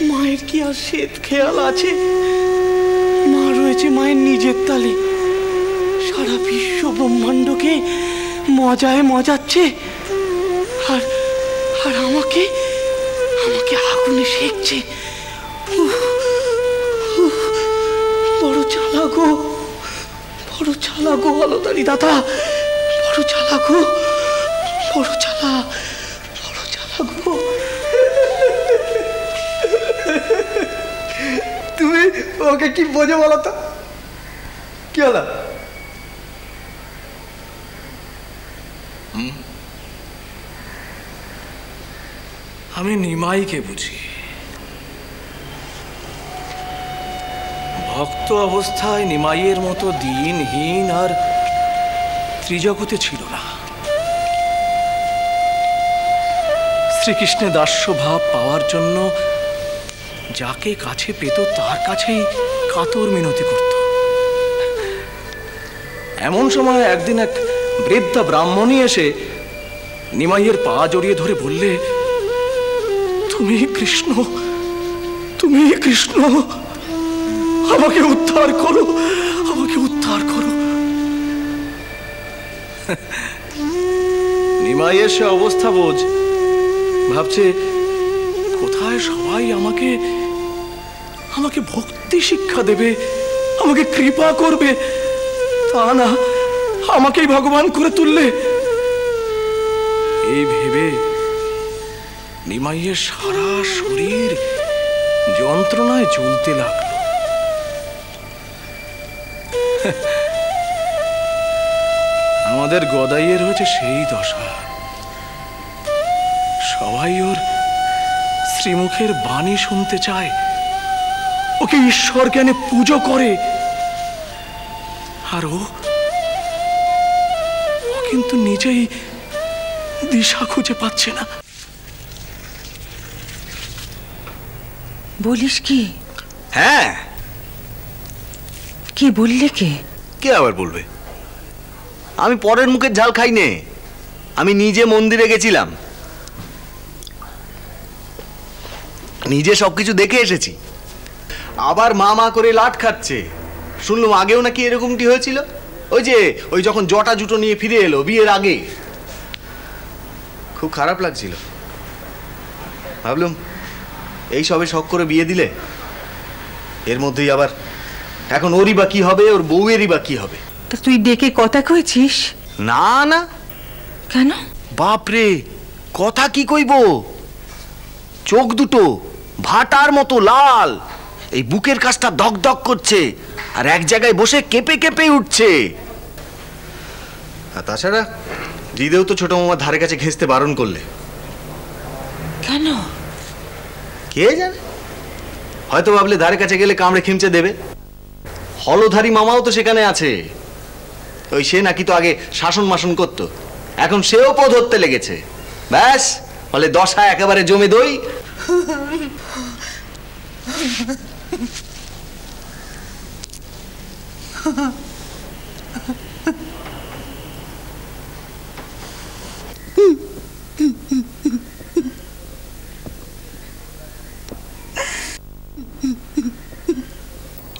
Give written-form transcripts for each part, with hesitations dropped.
মায়ের কি আর শ্বেত খেয়াল আছে? মা রয়েছে মায়ের নিজের তালে, সারা বিশ্ব ব্রহ্মাণ্ডকে মজায় মজাচ্ছে, আর আর আমাকে আমাকে আগুনে সেঁকছে। বড় জ্বালা গো, বড় জ্বালা গো হলদারি দাদা, বড় জ্বালা গো, বড় জ্বালা, বড় জ্বালা গো। তুমি ওকে কি বোঝো বলো তো? কি হলো? আমি নিমাইকে বুঝি। ভক্ত অবস্থায় নিমাইয়ের মতো দিনহীন আর ত্রিজগতে ছিল না। শ্রীকৃষ্ণের দাস্য ভাব পাওয়ার জন্য যাকে কাছে পেত তার কাছেই কাতর মিনতি করত। এমন সময় একদিন এক বৃদ্ধা ব্রাহ্মণী এসে নিমাইয়ের পা জড়িয়ে ধরে বললে, তুমি কৃষ্ণ, তুমি কৃষ্ণ, আমাকে উদ্ধার করো, আমাকে উদ্ধার করো। নিমাইয়ের সে অবস্থা বোঝ, ভাবছে কোথায় সবাই আমাকে আমাকে ভক্তি শিক্ষা দেবে, আমাকে কৃপা করবে, তা না আমাকেই ভগবান করে তুললে। এই ভেবে নিমাইয়ের সারা শরীর যন্ত্রণায় জ্বলতে লাগলো। আমাদের গদাইয়ের হয়েছে সেই দশা। সবাই ওর শ্রীমুখের বাণী শুনতে চায়, ওকে ঈশ্বর জ্ঞানে পুজো করে, আর ও কিন্তু নিজেই দিশা খুঁজে পাচ্ছে না। বলিস কি? হ্যাঁ। কি বললে? কে আবার বলবে? আমি পরের মুখের ঝাল খাই নে, আমি নিজে মন্দিরে গেছিলাম, নিজে সবকিছু দেখে এসেছি। আবার মা মা করে লাট খাচ্ছে। শুনলাম আগেও নাকি এরকমটি হয়েছিল, ওই যখন জটা জুটো নিয়ে ফিরে এলো বিয়ের আগে। খুব খারাপ লাগছিল। ভাবলাম এই সবে শখ করে বিয়ে দিলে, এর মধ্যেই আবার এখন ওরই বা কি হবে, ওর বউয়েরই বা কি হবে। তা তুই ডেকে কথা কইছিস? না না। কেন? বাপরে, কথা কি কইব? চোখ দুটো ভাটার মতো লাল, এই বুকের কাছটা দক দক করছে, আর এক জায়গায় বসে কেঁপে কেঁপে উঠছে। আর তাছাড়া দিদেও তো ছোট মামার ধারে কাছে ঘেঁচতে বারণ করলে। কেন? কে জানে, হয়তো ভাবলে ধারে কাছে গেলে কামড়ে খিমচে দেবে। হলধারী মামাও তো সেখানে আছে। ওই সে নাকি তো আগে শাসন মাসন করতো, এখন সেও পদ ধরতে লেগেছে। ব্যাস, ফলে দশা একেবারে জমে দই।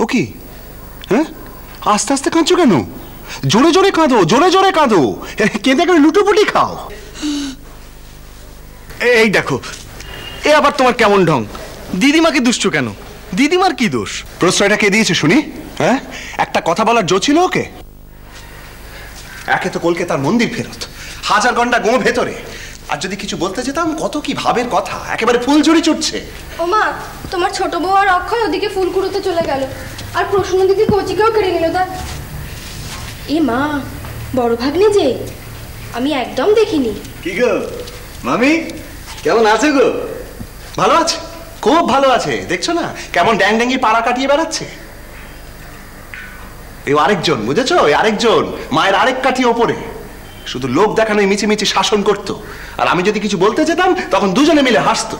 ও কি? হ্যাঁ, আস্তে আস্তে কাঁদছো কেন? জোরে জোরে কাঁদো, জোরে জোরে কাঁদো, কেঁদে করে লুটোপুটি খাও। এই দেখো, এ আবার তোমার কেমন ঢং? দিদিমাকে দুষ্টু কেন? দিদিমার কি দোষ? প্রশ্রয়টা কে দিয়েছে শুনি? হ্যাঁ, একটা কথা বলার জো ছিল ওকে? একে তো কলকাতার মন্দির ফেরত, হাজার ঘন্টা গো ভেতরে, আর যদি কিছু বলতে যেতাম কত কি ভাবের কথা, একেবারে ফুল ঝুড়ি চড়ছে। ও মা, তোমার ছোট বউ আর অক্ষয় ওদিকে ফুল কুড়োতে চলে গেল, আর প্রশ্ন দিদি কচিকেও কেড়ে নিল। তা এ মা, বড় ভাগ্নে যে, আমি একদম দেখিনি। কি গো মামি, কেমন আছে গো? ভালো আছে, খুব ভালো আছে। দেখছো না কেমন ড্যাং ড্যাঙ্গি পাড়া কাটিয়ে বেড়াচ্ছে? এই আরেকজন, বুঝেছো? ওই আরেকজন মায়ের আরেক কাঠি ওপরে, শুধু লোক দেখানোই মিছিমিছি শাসন করতো, আর আমি যদি কিছু বলতে যেতাম তখন দুজনে মিলে হাসতো।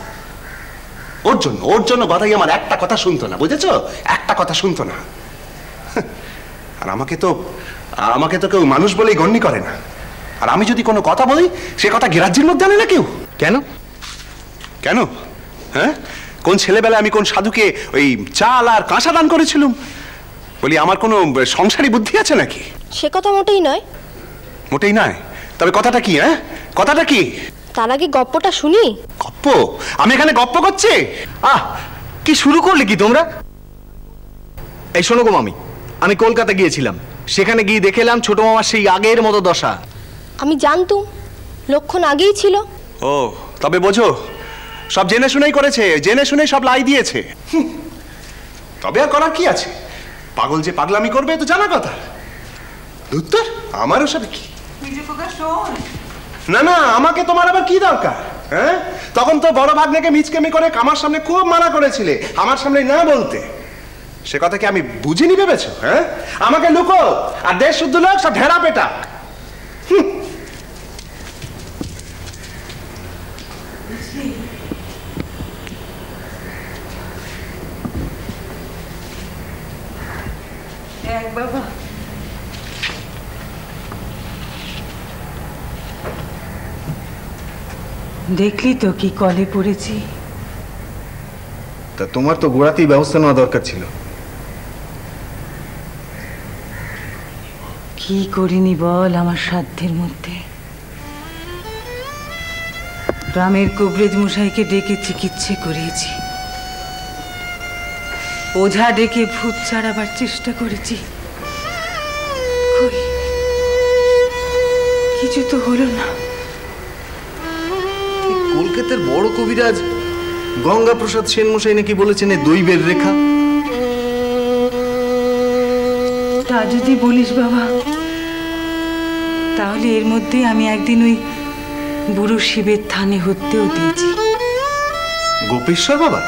ওর জন্য গদাই আমার একটা কথা শুনতো না, বুঝেছো? একটা কথা শুনতো না। আর আমাকে তো কেউ মানুষ বলেই গণ্য করে না। আর আমি যদি কোনো কথা বলি সে কথা গ্রাহ্যের মধ্যে আনে না কেউ। কেন? কেন? হ্যাঁ, কোন ছেলেবেলায় আমি কোন সাধুকে ওই চাল আর কাঁসা দান করেছিলাম? বলি আমার কোনো সংসারী বুদ্ধি আছে নাকি? সে কথা মোটেই নয়। মোটেই নয়? তবে কথাটা কি? কথাটা কি? তার আগে গপ্পটা শুনি। গপ্প? আমি এখানে গপ্প করছি? কি শুরু করলে কি তোমরা? এই শোনো গো মামি, আমি কলকাতা গিয়েছিলাম, সেখানে গিয়ে দেখলাম ছোট মামার সেই আগের মতো দশা। আমি জানতুম, লক্ষণ আগেই ছিল। ও, তবে বোঝো, সব জেনে শুনেই করেছে, জেনে শুনেই সব লাই দিয়েছে। তবে আর করার কি আছে? পাগল যে পাগলামি করবে তো জানা কথা। উত্তর আমার ওসব কি? না না, আমাকে তোমার আবার কি দরকার? হ্যাঁ, তখন তো বড় ভাগ্নেকে মিচকেমি করে আমার সামনে খুব মানা করেছিলে, আমার সামনে না বলতে। সে কথা কি আমি বুঝিনি ভেবেছো? হ্যাঁ, আমাকে লুকো আর দেশ শুদ্ধ লোক সব ঢেরা পেটা। বাবা, দেখলি তো কি কলে পড়েছি। তা তোমার তো গোড়াতেই ব্যবস্থা নেওয়া দরকার ছিল। কি করিনি বল আমার সাধ্যের মধ্যে। গ্রামের কবরেজ মশাইকে ডেকে চিকিৎসা করিয়েছি, ওঝা ডেকে ভূত ছাড়াবার চেষ্টা করেছি, কিছু তো হলো না। কলকাতার বড় কবিরাজ গঙ্গা প্রসাদ সেন মশাই নাকি বলেছেন দৈবের রেখা। তা যদি বলিস বাবা, তাহলে এর মধ্যে আমি একদিন ওই বুড়ো শিবের থানে হতেও দিয়েছি। গোপেশ্বর বাবা?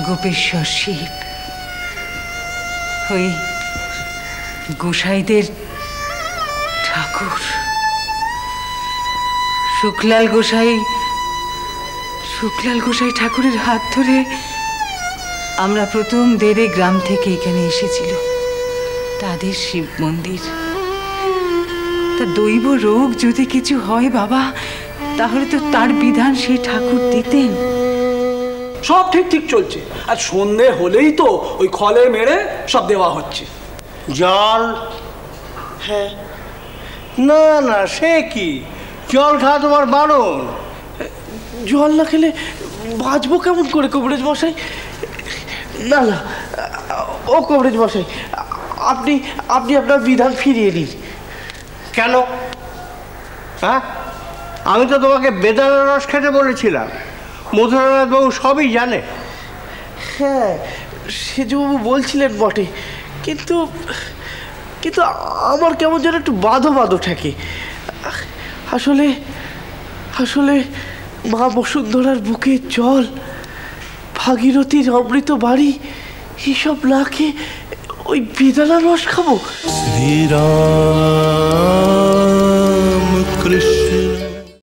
গোপেশ্বর শিব, ওই গোসাইদের ঠাকুর শুক্লাল গোসাই ঠাকুরের হাত ধরে আমরা প্রথম দেড়ে গ্রাম থেকে এখানে এসেছিল। তাদের শিব মন্দির। তা দৈব রোগ যদি কিছু হয় বাবা, তাহলে তো তার বিধান সেই ঠাকুর দিতেন। সব ঠিক চলছে, আর সন্ধে হলেই তো ওই খলে মেরে সব দেওয়া হচ্ছে। জল? হ্যাঁ, না না, সে কি, জল খাওয়া তোমার বারণ। জল না খেলে বাঁচবো কেমন করে কবরেজ মশাই? না না, ও কবরেজ মশাই, আপনি আপনার বিধান ফিরিয়ে নিন। কেন? হ্যাঁ, আমি তো তোমাকে বেদানা রস খেতে বলেছিলাম, মধুরানাথ বাবু সবই জানে। হ্যাঁ, সেজবাবু বলছিলেন বটে, কিন্তু কিন্তু আমার কেমন যেন একটু বাঁধো ঠেকে। আসলে মা বসুন্ধরার বুকের জল, ভাগীরথীর অমৃত বাড়ি, এসব না খেয়ে ওই বেদানা রস খাবো? শ্রীরাম কৃষ্ণ